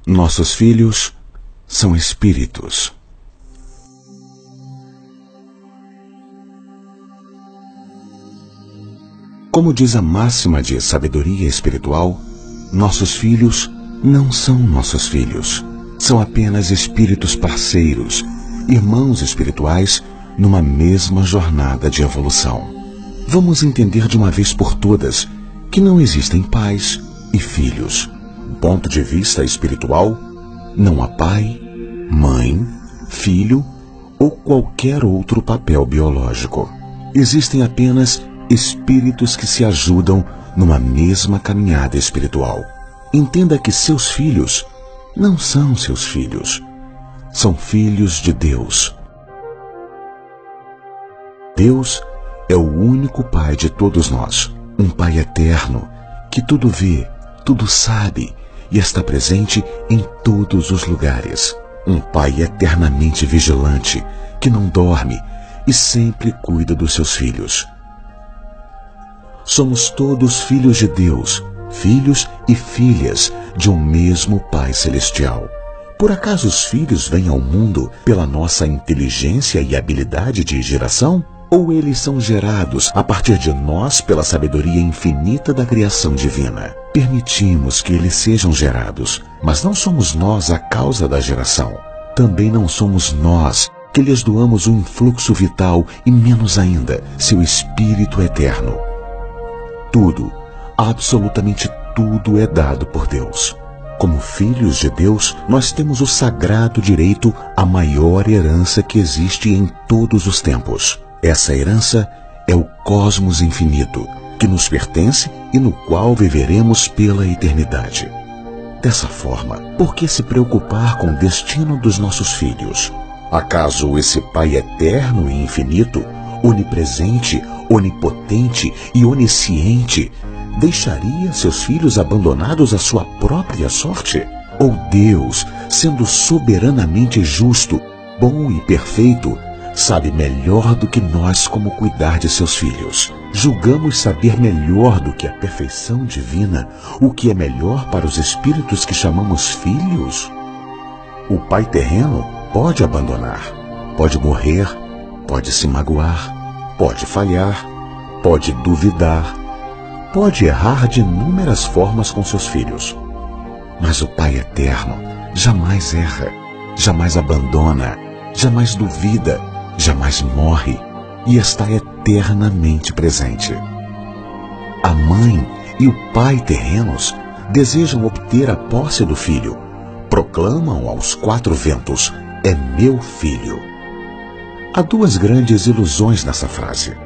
Nossos filhos são espíritos. Como diz a máxima de sabedoria espiritual, nossos filhos não são nossos filhos. São apenas espíritos parceiros, irmãos espirituais numa mesma jornada de evolução. Vamos entender de uma vez por todas que não existem pais e filhos. Do ponto de vista espiritual, não há pai, mãe, filho ou qualquer outro papel biológico. Existem apenas espíritos que se ajudam numa mesma caminhada espiritual. Entenda que seus filhos não são seus filhos. São filhos de Deus. Deus é o único Pai de todos nós. Um Pai eterno, que tudo vê, tudo sabe e está presente em todos os lugares. Um Pai eternamente vigilante, que não dorme e sempre cuida dos seus filhos. Somos todos filhos de Deus, filhos e filhas de um mesmo Pai Celestial. Por acaso os filhos vêm ao mundo pela nossa inteligência e habilidade de geração? Ou eles são gerados a partir de nós pela sabedoria infinita da criação divina? Permitimos que eles sejam gerados, mas não somos nós a causa da geração. Também não somos nós que lhes doamos o influxo vital e menos ainda seu espírito eterno. Tudo, absolutamente tudo é dado por Deus. Como filhos de Deus, nós temos o sagrado direito à maior herança que existe em todos os tempos. Essa herança é o cosmos infinito, que nos pertence e no qual viveremos pela eternidade. Dessa forma, por que se preocupar com o destino dos nossos filhos? Acaso esse Pai eterno e infinito, onipresente, onipotente e onisciente, deixaria seus filhos abandonados à sua própria sorte? Ou Deus, sendo soberanamente justo, bom e perfeito, sabe melhor do que nós como cuidar de seus filhos? Julgamos saber melhor do que a perfeição divina o que é melhor para os espíritos que chamamos filhos? O Pai terreno pode abandonar, pode morrer, pode se magoar, pode falhar, pode duvidar, pode errar de inúmeras formas com seus filhos. Mas o Pai eterno jamais erra, jamais abandona, jamais duvida, jamais morre e está eternamente presente. A mãe e o pai terrenos desejam obter a posse do filho. Proclamam aos quatro ventos: é meu filho. Há duas grandes ilusões nessa frase.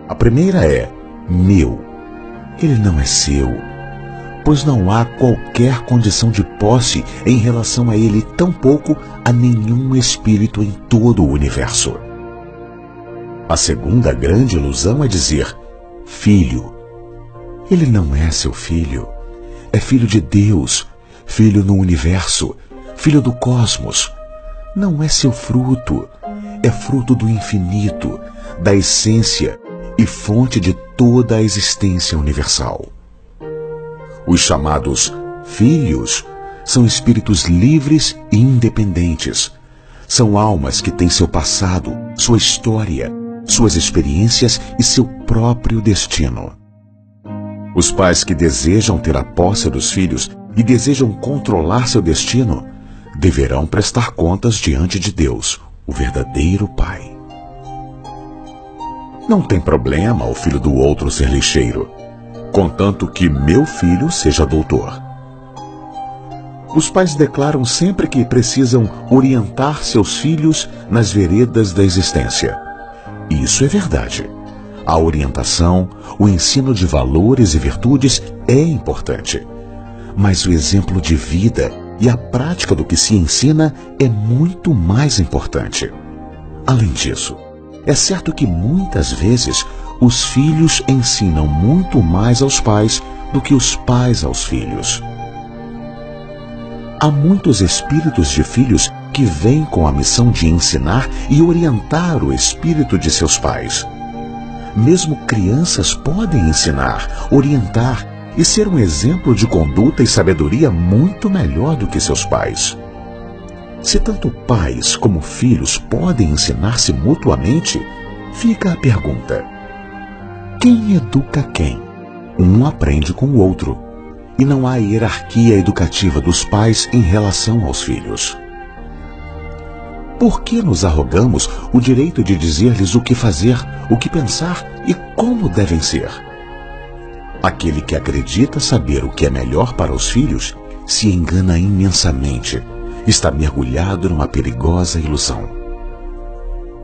A primeira é meu. Ele não é seu, pois não há qualquer condição de posse em relação a ele, tampouco a nenhum espírito em todo o universo. A segunda grande ilusão é dizer filho. Ele não é seu filho, é filho de Deus, filho no universo, filho do cosmos. Não é seu fruto, é fruto do infinito, da essência e fonte de toda a existência universal. Os chamados filhos são espíritos livres e independentes. São almas que têm seu passado, sua história, suas experiências e seu próprio destino. Os pais que desejam ter a posse dos filhos e desejam controlar seu destino deverão prestar contas diante de Deus, o verdadeiro Pai. Não tem problema o filho do outro ser lixeiro, contanto que meu filho seja doutor. Os pais declaram sempre que precisam orientar seus filhos nas veredas da existência. Isso é verdade. A orientação, o ensino de valores e virtudes é importante. Mas o exemplo de vida e a prática do que se ensina é muito mais importante. Além disso, é certo que muitas vezes os filhos ensinam muito mais aos pais do que os pais aos filhos. Há muitos espíritos de filhos que vêm com a missão de ensinar e orientar o espírito de seus pais. Mesmo crianças podem ensinar, orientar e ser um exemplo de conduta e sabedoria muito melhor do que seus pais. Se tanto pais como filhos podem ensinar-se mutuamente, fica a pergunta: quem educa quem? Um aprende com o outro, e não há hierarquia educativa dos pais em relação aos filhos. Por que nos arrogamos o direito de dizer-lhes o que fazer, o que pensar e como devem ser? Aquele que acredita saber o que é melhor para os filhos se engana imensamente, está mergulhado numa perigosa ilusão.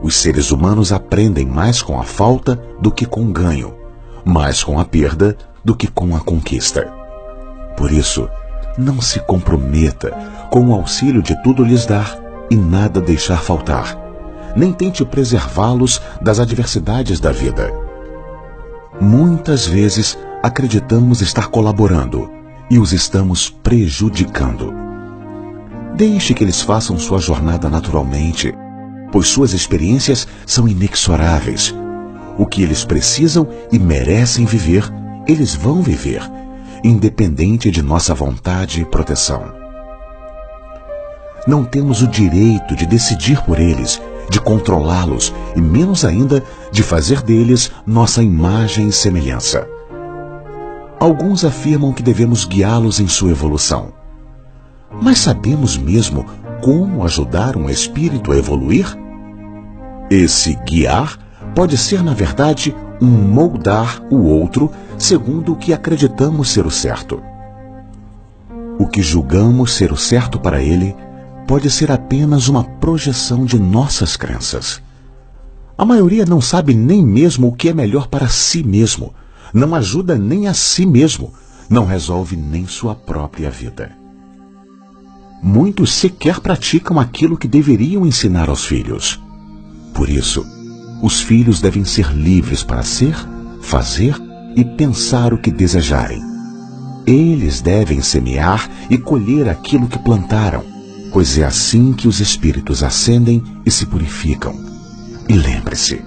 Os seres humanos aprendem mais com a falta do que com o ganho, mais com a perda do que com a conquista. Por isso, não se comprometa com o auxílio de tudo lhes dar e nada deixar faltar, nem tente preservá-los das adversidades da vida. Muitas vezes acreditamos estar colaborando e os estamos prejudicando. Deixe que eles façam sua jornada naturalmente, pois suas experiências são inexoráveis. O que eles precisam e merecem viver, eles vão viver, independente de nossa vontade e proteção. Não temos o direito de decidir por eles, de controlá-los e menos ainda de fazer deles nossa imagem e semelhança. Alguns afirmam que devemos guiá-los em sua evolução. Mas sabemos mesmo como ajudar um espírito a evoluir? Esse guiar pode ser, na verdade, um moldar o outro segundo o que acreditamos ser o certo. O que julgamos ser o certo para ele pode ser apenas uma projeção de nossas crenças. A maioria não sabe nem mesmo o que é melhor para si mesmo, não ajuda nem a si mesmo, não resolve nem sua própria vida. Muitos sequer praticam aquilo que deveriam ensinar aos filhos. Por isso, os filhos devem ser livres para ser, fazer e pensar o que desejarem. Eles devem semear e colher aquilo que plantaram, pois é assim que os espíritos ascendem e se purificam. E lembre-se,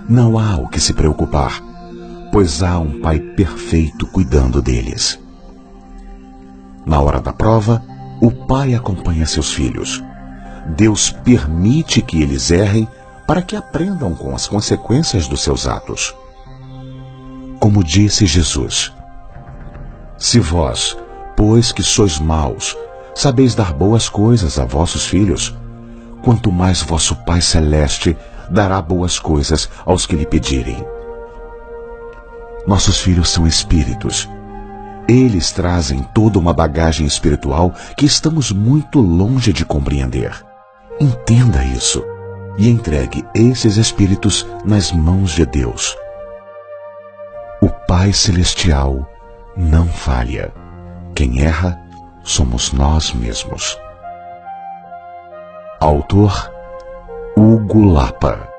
não há o que se preocupar, pois há um Pai perfeito cuidando deles. Na hora da prova, o Pai acompanha seus filhos. Deus permite que eles errem para que aprendam com as consequências dos seus atos. Como disse Jesus: se vós, pois que sois maus, sabeis dar boas coisas a vossos filhos, quanto mais vosso Pai Celeste dará boas coisas aos que lhe pedirem. Nossos filhos são espíritos. Eles trazem toda uma bagagem espiritual que estamos muito longe de compreender. Entenda isso e entregue esses espíritos nas mãos de Deus. O Pai Celestial não falha. Quem erra somos nós mesmos. Autor Hugo Lapa.